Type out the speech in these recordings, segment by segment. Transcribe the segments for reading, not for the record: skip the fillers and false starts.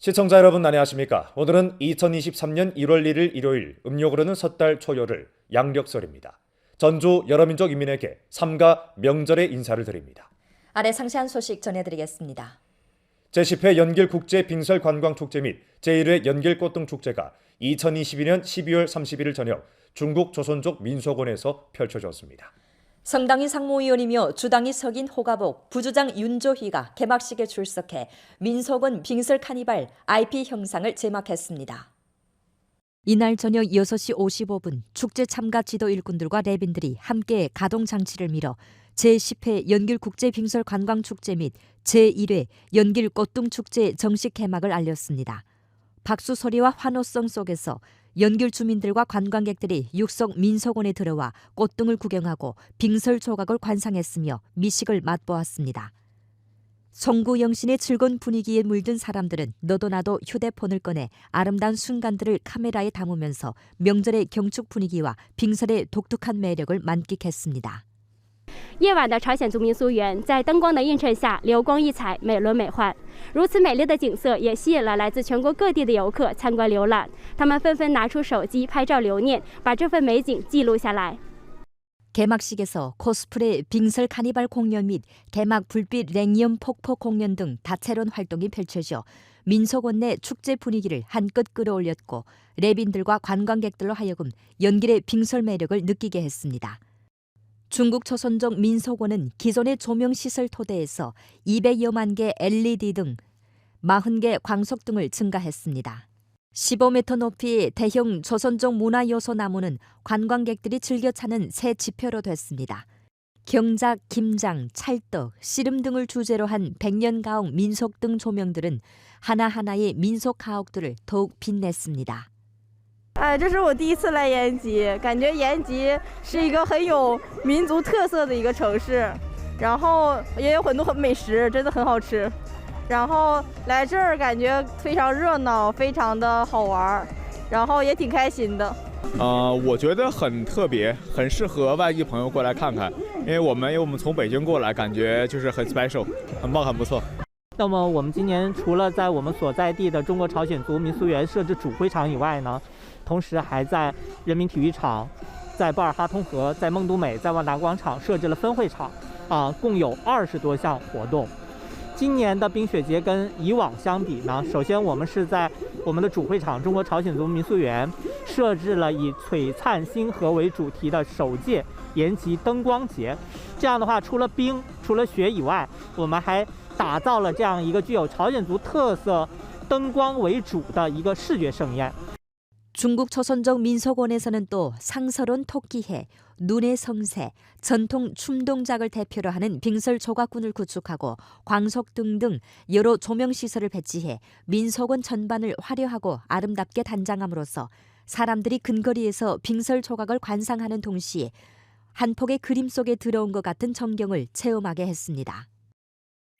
시청자 여러분 안녕하십니까? 오늘은 2023년 1월 1일 일요일 음력 오르는 섣달 초여를 양력설입니다. 전주 여러민족 인민에게 삼가 명절의 인사를 드립니다. 아래 상세한 소식 전해드리겠습니다. 제10회 연길국제빙설관광축제 및 제1회 연길꽃등축제가 2022년 12월 31일 저녁 중국 조선족 민속원에서 펼쳐졌습니다. 성당위 상무위원이며 주당위 석인 호가복, 부주장 윤조희가 개막식에 출석해 민속원 빙설 카니발 IP 형상을 제막했습니다. 이날 저녁 6시 55분 축제 참가 지도 일꾼들과 래빈들이 함께 가동장치를 밀어 제10회 연길국제빙설관광축제 및 제1회 연길꽃등축제 정식 개막을 알렸습니다. 박수 소리와 환호성 속에서 연길 주민들과 관광객들이 육성 민속원에 들어와 꽃등을 구경하고 빙설 조각을 관상했으며 미식을 맛보았습니다. 송구 영신의 즐거운 분위기에 물든 사람들은 너도 나도 휴대폰을 꺼내 아름다운 순간들을 카메라에 담으면서 명절의 경축 분위기와 빙설의 독특한 매력을 만끽했습니다. 夜晚的朝鲜族民俗园在灯光的映衬下流光溢彩，美轮美奂。如此美丽的景色也吸引了来自全国各地的游客参观浏览，他们纷纷拿出手机拍照留念，把这份美景记录下来。 개막식에서 코스프레 빙설 카니발 공연 및 개막 불빛 랭이엄 폭포 공연 등 다채로운 활동이 펼쳐져 민속원 내 축제 분위기를 한껏 끌어올렸고 래빈들과 관광객들로 하여금 연길의 빙설 매력을 느끼게 했습니다. 중국 조선족 민속원은 기존의 조명시설 토대에서 200여만 개 LED 등 40개 광석등을 증가했습니다. 15m 높이 대형 조선족 문화요소 나무는 관광객들이 즐겨 찾는 새 지표로 됐습니다. 경작, 김장, 찰떡, 씨름 등을 주제로 한 백년가옥 민속 등 조명들은 하나하나의 민속 가옥들을 더욱 빛냈습니다. 这是我第一次来延吉，感觉延吉是一个很有民族特色的一个城市，然后也有很多美食，真的很好吃。然后来这儿感觉非常热闹，非常的好玩，然后也挺开心的。我觉得很特别，很适合外地朋友过来看看，因为我们从北京过来，感觉就是很 special， 很棒，很不错。 那么我们今年除了在我们所在地的中国朝鲜族民俗园设置主会场以外呢，同时还在人民体育场、在布尔哈通河、在孟都美、在万达广场设置了分会场，共有20多项活动。今年的冰雪节跟以往相比呢，首先我们是在我们的主会场中国朝鲜族民俗园设置了以璀璨星河为主题的首届延吉灯光节。这样的话，除了冰、除了雪以外，我们还 打造了这样一个具有朝鲜族特色灯光为主的一个视觉盛宴。 중국 조선족 민속원에서는 또 상설원 토끼해, 눈의 성새, 전통 춤 동작을 대표로 하는 빙설 조각군을 구축하고 광석 등등 여러 조명시설을 배치해 민속원 전반을 화려하고 아름답게 단장함으로써 사람들이 근거리에서 빙설 조각을 관상하는 동시에 한 폭의 그림 속에 들어온 것 같은 전경을 체험하게 했습니다.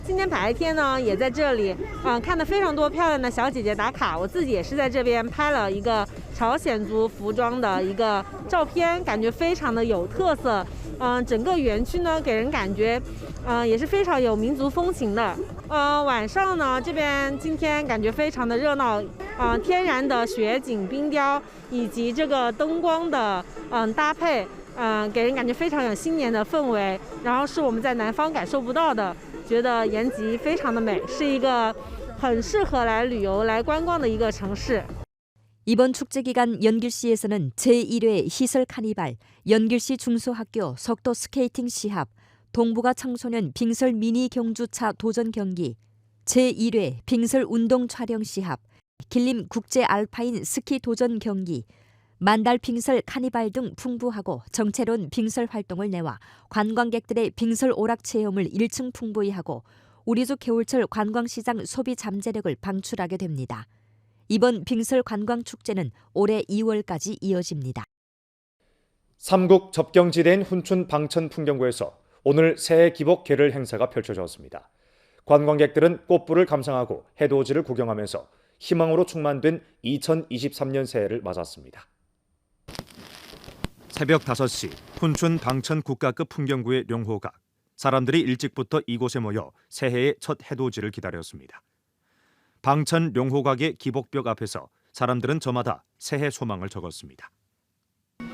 今天白天呢，也在这里，看到非常多漂亮的小姐姐打卡。我自己也是在这边拍了一个朝鲜族服装的一个照片，感觉非常的有特色。整个园区呢，给人感觉，也是非常有民族风情的。晚上呢，这边今天感觉非常的热闹，天然的雪景、冰雕以及这个灯光的搭配，给人感觉非常有新年的氛围。然后是我们在南方感受不到的。 觉得延吉非常的美，是一个很适合来旅游、来观光的一个城市。 이번 축제 기간 연길시에서는 제1회 시설 카니발, 연길시 중소학교 속도 스케이팅 시합, 동북아 청소년 빙설 미니 경주차 도전 경기, 제1회 빙설 운동 촬영 시합, 길림 국제 알파인 스키 도전 경기, 만달 빙설 카니발 등 풍부하고 정체로운 빙설 활동을 내와 관광객들의 빙설 오락 체험을 일층풍부히 하고 우리주 겨울철 관광시장 소비 잠재력을 방출하게 됩니다. 이번 빙설 관광축제는 올해 2월까지 이어집니다. 삼국 접경지대인 훈춘 방천 풍경구에서 오늘 새해 기복 개를 행사가 펼쳐졌습니다. 관광객들은 꽃불을 감상하고 해돋이를 구경하면서 희망으로 충만된 2023년 새해를 맞았습니다. 새벽 5시 훈춘 방천 국가급 풍경구의 룡호각. 사람들이 일찍부터 이곳에 모여 새해의 첫 해돋이를 기다렸습니다. 방천 룡호각의 기복벽 앞에서 사람들은 저마다 새해 소망을 적었습니다.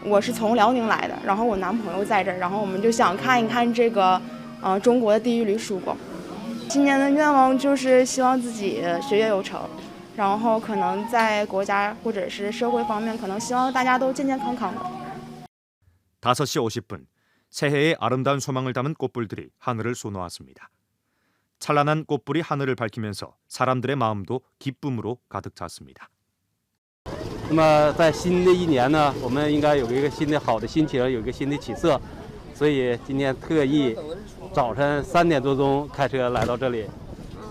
我是从辽宁来的，然后我男朋友在这儿，然后我们就想看一看这个中国的地狱里曙光。今年的愿望就是希望自己学业有成，然后可能在国家或者是社会方面，可能希望大家都健健康康的。 5시 50분, 새해의 아름다운 소망을 담은 꽃불들이 하늘을 쏘놓았습니다. 찬란한 꽃불이 하늘을 밝히면서 사람들의 마음도 기쁨으로 가득 찼습니다. 那么在新的一年呢，我们应该有一个新的好的心情，有一个新的起色，所以今天特意早晨3点多钟开车来到这里，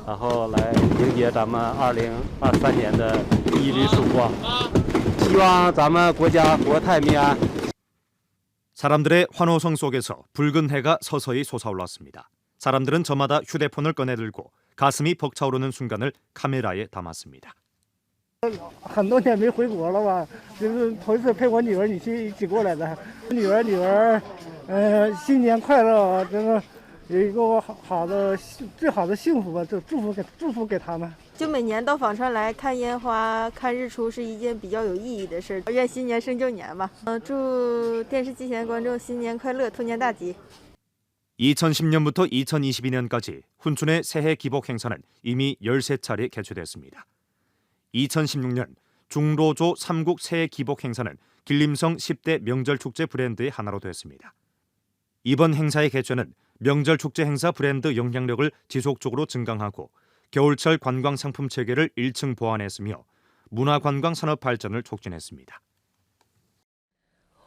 然后来迎接咱们2023年的第一缕曙光。希望咱们国家国泰民安。 사람들의 환호성 속에서 붉은 해가 서서히 솟아올랐습니다. 사람들은 저마다 휴대폰을 꺼내들고 가슴이 벅차오르는 순간을 카메라에 담았습니다. 很多年没回国了吧，就是头一次陪我女儿一起过来的。女儿，新年快乐，这个有一个好的最好的幸福吧，就祝福给他们。就每年到访川来看烟花、看日出是一件比较有意义的事。愿新年生就年吧。祝电视机前观众新年快乐，兔年大吉。 2010년부터 2022년까지 훈춘의 새해 기복 행사는 이미 13차례 개최됐습니다. 2016년 중로조 3국 새해 기복 행사는 길림성 10대 명절축제 브랜드의 하나로 됐습니다. 이번 행사의 개최는 명절축제 행사 브랜드 영향력을 지속적으로 증강하고 겨울철 관광 상품 체계를 1층 보완했으며 문화관광 산업 발전을 촉진했습니다.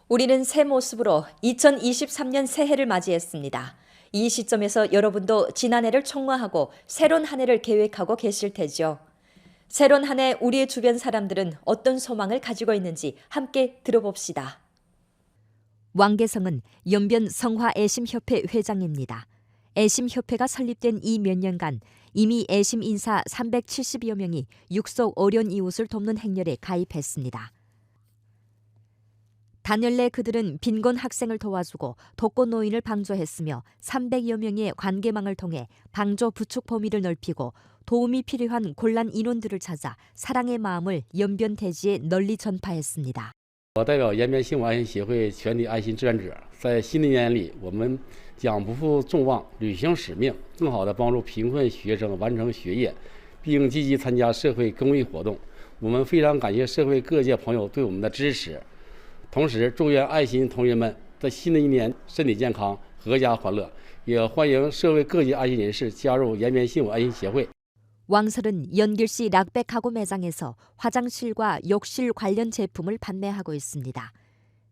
우리는 새 모습으로 2023년 새해를 맞이했습니다. 이 시점에서 여러분도 지난해를 총화하고 새로운 한 해를 계획하고 계실 테죠. 새로운 한 해 우리의 주변 사람들은 어떤 소망을 가지고 있는지 함께 들어봅시다. 왕계성은 연변 성화애심협회 회장입니다. 애심협회가 설립된 이 몇 년간 이미 애심 인사 370여 명이 육속 어려운 이웃을 돕는 행렬에 가입했습니다. 단열 내 그들은 빈곤 학생을 도와주고 독거 노인을 방조했으며 300여 명의 관계망을 통해 방조 부축 범위를 넓히고 도움이 필요한 곤란 인원들을 찾아 사랑의 마음을 연변 대지에 널리 전파했습니다. 我代表延边信物爱心协会全体爱心志愿者，在新的一年里，我们将不负众望，履行使命，更好地帮助贫困学生完成学业，并积极参加社会公益活动。我们非常感谢社会各界朋友对我们的支持，同时祝愿爱心同学们在新的一年身体健康、阖家欢乐，也欢迎社会各界爱心人士加入延边信物爱心协会。 왕설은 연길시 락백 가구 매장에서 화장실과 욕실 관련 제품을 판매하고 있습니다.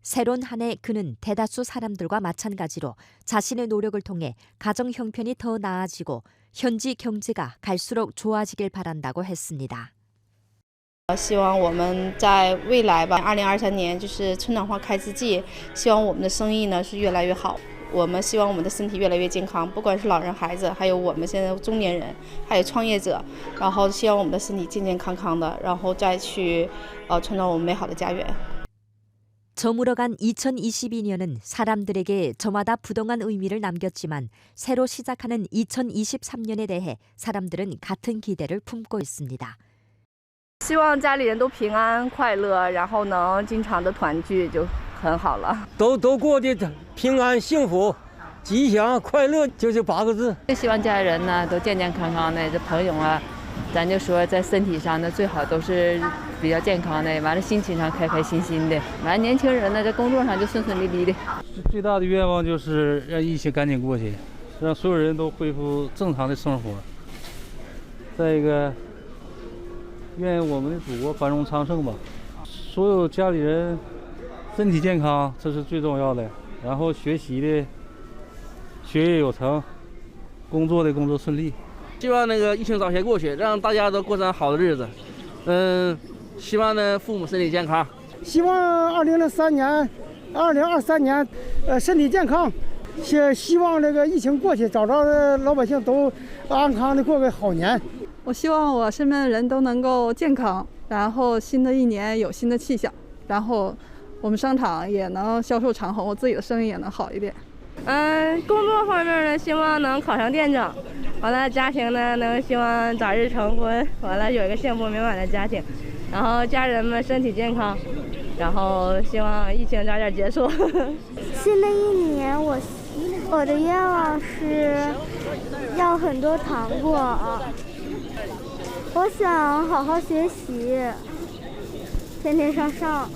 새로운 한 해 그는 대다수 사람들과 마찬가지로 자신의 노력을 통해 가정 형편이 더 나아지고 현지 경제가 갈수록 좋아지길 바란다고 했습니다. 希望我们在未来吧，2023年就是春暖花开之际，希望我们的生意呢是越来越好。 我们希望我们的身体越来越健康，不管是老人、孩子，还有我们现在中年人，还有创业者，然后希望我们的身体健健康康的，然后再去创造我们美好的家园。 저물어간 2022년은 사람들에게 저마다 부동한 의미를 남겼지만 새로 시작하는 2023년에 대해 사람들은 같은 기대를 품고 있습니다. 希望家里人都平安快乐，然后能经常的团聚就很好了。都过得平安幸福、吉祥快乐，就这8个字。希望家人呢都健健康康的，这朋友啊，咱就说在身体上呢最好都是比较健康的，完了心情上开开心心的，完了年轻人呢在工作上就顺顺利利的。最大的愿望就是让疫情赶紧过去，让所有人都恢复正常的生活。再一个。 愿我们的祖国繁荣昌盛吧，所有家里人身体健康，这是最重要的。然后学习的学业有成，工作的工作顺利。希望那个疫情早些过去，让大家都过上好的日子。希望呢父母身体健康。希望2023年，身体健康。希望这个疫情过去，早着老百姓都安康的过个好年。 我希望我身边的人都能够健康，然后新的一年有新的气象，然后我们商场也能销售长虹，我自己的生意也能好一点。工作方面呢，希望能考上店长。完了，家庭呢，能希望早日成婚，完了有一个幸福美满的家庭，然后家人们身体健康，然后希望疫情早点结束。新的一年，我的愿望是要很多糖果。我想好好学习，天天上。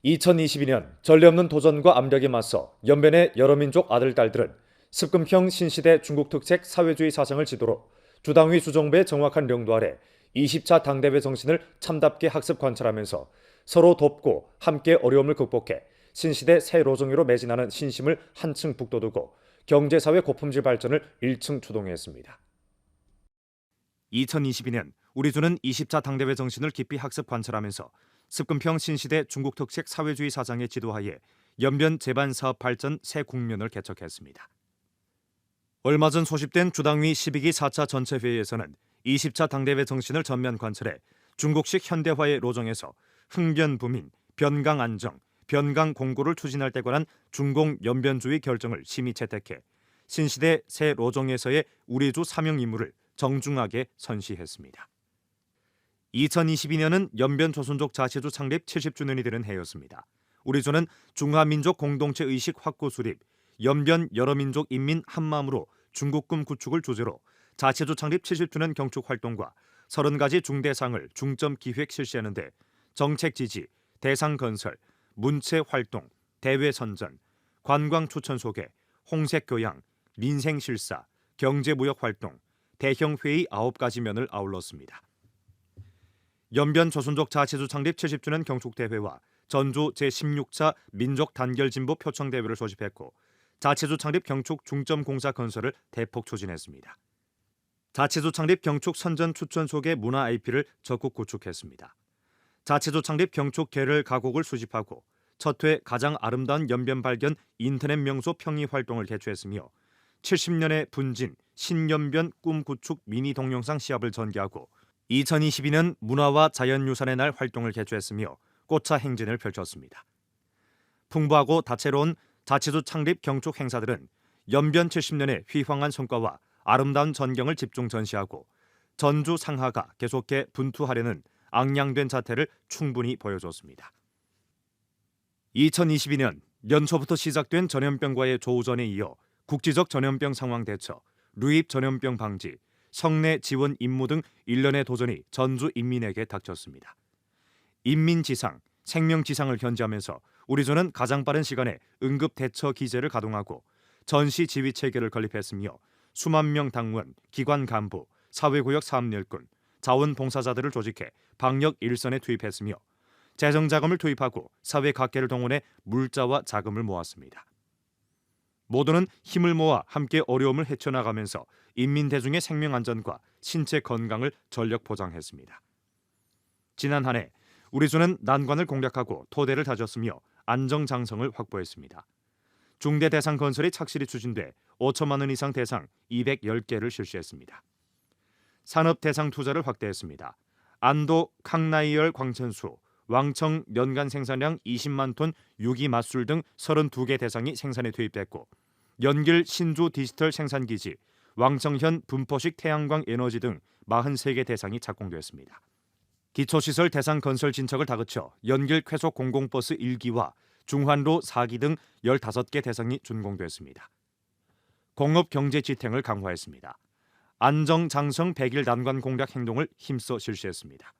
2022년 전례 없는 도전과 압력에 맞서 연변의 여러 민족 아들, 딸들은 습금형 신시대 중국 특색 사회주의 사상을 지도로 주당위 주정부의 정확한領도 아래 20차 당대회 정신을 참답게 학습 관찰하면서 서로 돕고 함께 어려움을 극복해 신시대 새 로정위로 매진하는 신심을 한층 북돋우고 경제사회 고품질 발전을 1층 추동했습니다. 2022년 우리 주는 20차 당대회 정신을 깊이 학습 관찰하면서 습금평 신시대 중국 특색 사회주의 사상의 지도하에 연변 재반 사업 발전 새 국면을 개척했습니다. 얼마 전 소집된 주당위 12기 4차 전체회의에서는 20차 당대회 정신을 전면 관찰해 중국식 현대화의 로정에서 흥변부민, 변강안정, 변강공고를 추진할 때 관한 중공 연변주의 결정을 심의 채택해 신시대 새 로정에서의 우리주 사명 임무를 정중하게 선시했습니다. 2022년은 연변 조선족 자치주 창립 70주년이 되는 해였습니다. 우리주는 중화민족 공동체 의식 확고 수립, 연변 여러 민족 인민 한마음으로 중국금 구축을 주제로 자치주 창립 70주년 경축 활동과 30가지 중대상을 중점 기획 실시하는데 정책 지지, 대상 건설, 문체 활동, 대외 선전, 관광 추천 소개, 홍색 교양, 민생 실사, 경제 무역 활동, 대형 회의 9가지 면을 아울렀습니다. 연변 조선족 자치주 창립 70주년 경축대회와 전주 제16차 민족 단결진보 표창대회를 소집했고 자치주 창립 경축 중점공사 건설을 대폭 추진했습니다. 자치주 창립 경축 선전 추천 소개 문화 IP를 적극 구축했습니다. 자치주 창립 경축 계를 가곡을 수집하고 첫 회 가장 아름다운 연변 발견 인터넷 명소 평의 활동을 개최했으며 70년의 분진 신연변 꿈 구축 미니 동영상 시합을 전개하고 2022년 문화와 자연유산의 날 활동을 개최했으며 꽃차 행진을 펼쳤습니다. 풍부하고 다채로운 자치주 창립 경축 행사들은 연변 70년의 휘황한 성과와 아름다운 전경을 집중 전시하고 전주 상하가 계속해 분투하려는 앙양된 자태를 충분히 보여줬습니다. 2022년 연초부터 시작된 전염병과의 조우전에 이어 국지적 전염병 상황 대처, 루입 전염병 방지, 성내 지원 임무 등 일련의 도전이 전주 인민에게 닥쳤습니다. 인민지상, 생명지상을 견지하면서 우리주는 가장 빠른 시간에 응급 대처 기제를 가동하고 전시 지휘 체계를 건립했으며 수만 명 당원, 기관 간부, 사회구역 사업일꾼, 자원봉사자들을 조직해 방역 일선에 투입했으며 재정자금을 투입하고 사회 각계를 동원해 물자와 자금을 모았습니다. 모두는 힘을 모아 함께 어려움을 헤쳐나가면서 인민대중의 생명안전과 신체 건강을 전력 보장했습니다. 지난 한 해 우리주는 난관을 공략하고 토대를 다졌으며 안정장성을 확보했습니다. 중대 대상 건설이 착실히 추진돼 5천만 원 이상 대상 210개를 실시했습니다. 산업 대상 투자를 확대했습니다. 안도 캉나이열 광천수, 왕청 연간 생산량 20만 톤 유기 맛술 등 32개 대상이 생산에 투입됐고 연길 신주 디지털 생산기지, 왕청현 분포식 태양광 에너지 등 43개 대상이 착공됐습니다. 기초시설 대상 건설 진척을 다그쳐 연길 쾌속 공공버스 1기와 중환로 4기 등 15개 대상이 준공됐습니다. 공업경제지탱을 강화했습니다. 안정장성 100일 난관 공략 행동을 힘써 실시했습니다.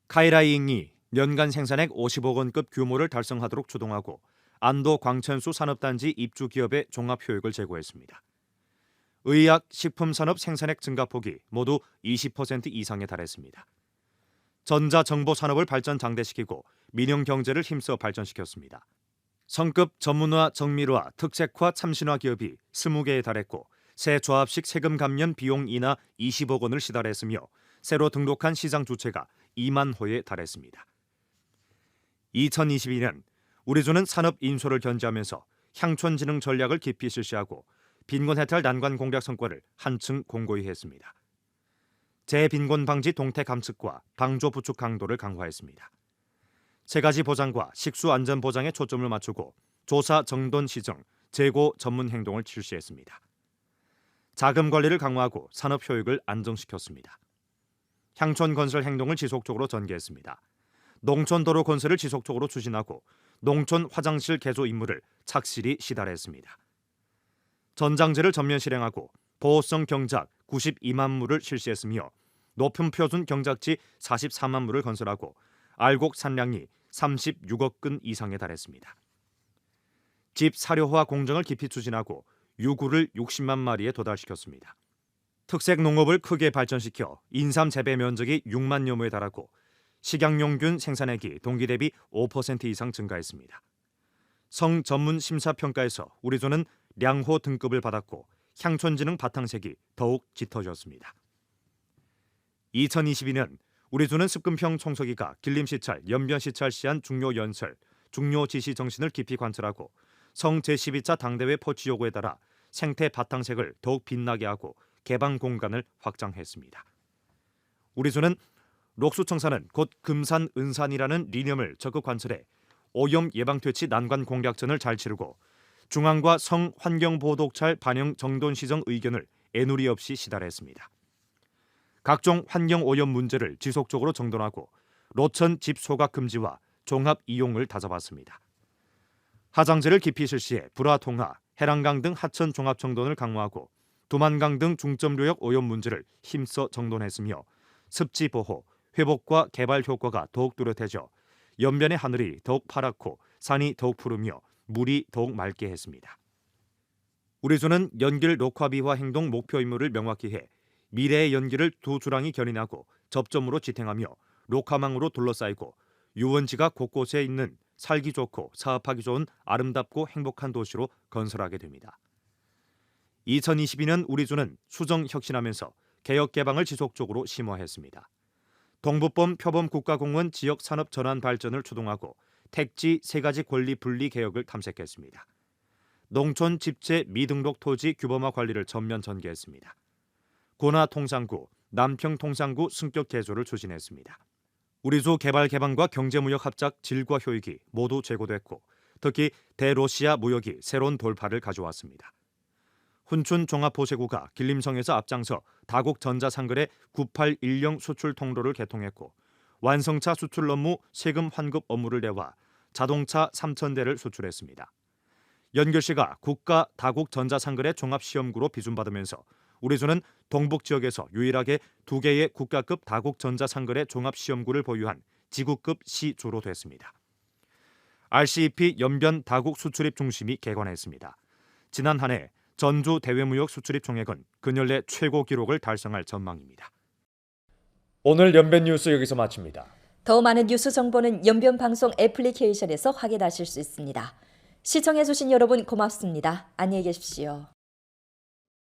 카이라이잉이 연간 생산액 50억 원급 규모를 달성하도록 추동하고 안도 광천수 산업단지 입주 기업의 종합효익을 제고했습니다. 의약, 식품산업 생산액 증가폭이 모두 20% 이상에 달했습니다. 전자정보산업을 발전 장대시키고 민영경제를 힘써 발전시켰습니다. 성급 전문화 정밀화 특색화 참신화 기업이 20개에 달했고 새 조합식 세금 감면 비용 인하 20억 원을 시달했으며 새로 등록한 시장 주체가 2만 호에 달했습니다. 2022년 우리주는 산업 인소를 견지하면서 향촌진흥 전략을 깊이 실시하고 빈곤 해탈 난관 공략 성과를 한층 공고히 했습니다. 재빈곤 방지 동태 감축과 방조 부축 강도를 강화했습니다. 세 가지 보장과 식수 안전 보장에 초점을 맞추고 조사 정돈 시정, 재고 전문 행동을 실시했습니다. 자금 관리를 강화하고 산업 효익을 안정시켰습니다. 향촌 건설 행동을 지속적으로 전개했습니다. 농촌 도로 건설을 지속적으로 추진하고 농촌 화장실 개조 임무를 착실히 시달했습니다. 전장제를 전면 실행하고 보호성 경작 92만 무를 실시했으며 높은 표준 경작지 44만 무를 건설하고 알곡 산량이 36억 근 이상에 달했습니다. 집 사료화 공정을 깊이 추진하고 유구를 60만 마리에 도달시켰습니다. 특색 농업을 크게 발전시켜 인삼 재배 면적이 6만여 무에 달하고 식약용균 생산액이 동기 대비 5% 이상 증가했습니다. 성 전문 심사평가에서 우리조는 량호 등급을 받았고 향촌지능 바탕색이 더욱 짙어졌습니다. 2022년 우리조는 습금평 총서기가 길림시찰, 연변시찰 시한 중요연설, 중요지시 정신을 깊이 관찰하고 성 제12차 당대회 포치 요구에 따라 생태 바탕색을 더욱 빛나게 하고 개방 공간을 확장했습니다. 우리조는 록수청사는 곧 금산 은산이라는 리념을 적극 관철해 오염 예방 퇴치 난관 공략전을 잘 치르고 중앙과 성 환경보호독찰 반영 정돈 시정 의견을 애누리 없이 시달했습니다. 각종 환경 오염 문제를 지속적으로 정돈하고 로천 집 소각 금지와 종합 이용을 다져봤습니다. 하장제를 깊이 실시해 불화통화, 해랑강 등 하천 종합 정돈을 강화하고 두만강 등 중점류역 오염 문제를 힘써 정돈했으며 습지 보호, 회복과 개발 효과가 더욱 뚜렷해져 연변의 하늘이 더욱 파랗고 산이 더욱 푸르며 물이 더욱 맑게 했습니다. 우리조는 연길 녹화비화 행동 목표 임무를 명확히 해 미래의 연길을 두 주랑이 견인하고 접점으로 지탱하며 녹화망으로 둘러싸이고 유원지가 곳곳에 있는 살기 좋고 사업하기 좋은 아름답고 행복한 도시로 건설하게 됩니다. 2022년 우리조는 수정 혁신하면서 개혁 개방을 지속적으로 심화했습니다. 동부범 표범 국가공원 지역 산업 전환 발전을 추동하고 택지 3가지 권리 분리 개혁을 탐색했습니다. 농촌 집재 미등록 토지 규범화 관리를 전면 전개했습니다. 고나 통상구, 남평 통상구 승격 개조를 추진했습니다. 우리조 개발 개방과 경제무역 합작 질과 효익이 모두 제고됐고 특히 대로시아 무역이 새로운 돌파를 가져왔습니다. 훈춘 종합보세구가 길림성에서 앞장서 다국 전자상거래 9810 수출 통로를 개통했고 완성차 수출 업무 세금 환급 업무를 내와 자동차 3,000대를 수출했습니다. 연결시가 국가 다국 전자상거래 종합시험구로 비준받으면서 우리조는 동북 지역에서 유일하게 2개의 국가급 다국 전자상거래 종합시험구를 보유한 지구급 시주로 됐습니다. RCEP 연변 다국 수출입 중심이 개관했습니다. 지난 한 해 전주 대외무역 수출입 총액은 근현래 최고 기록을 달성할 전망입니다. 오늘 연변 뉴스 여기서 마칩니다. 더 많은 뉴스 정보는 연변방송 애플리케이션에서 확인하실 수 있습니다. 시청해주신 여러분 고맙습니다. 안녕히 계십시오.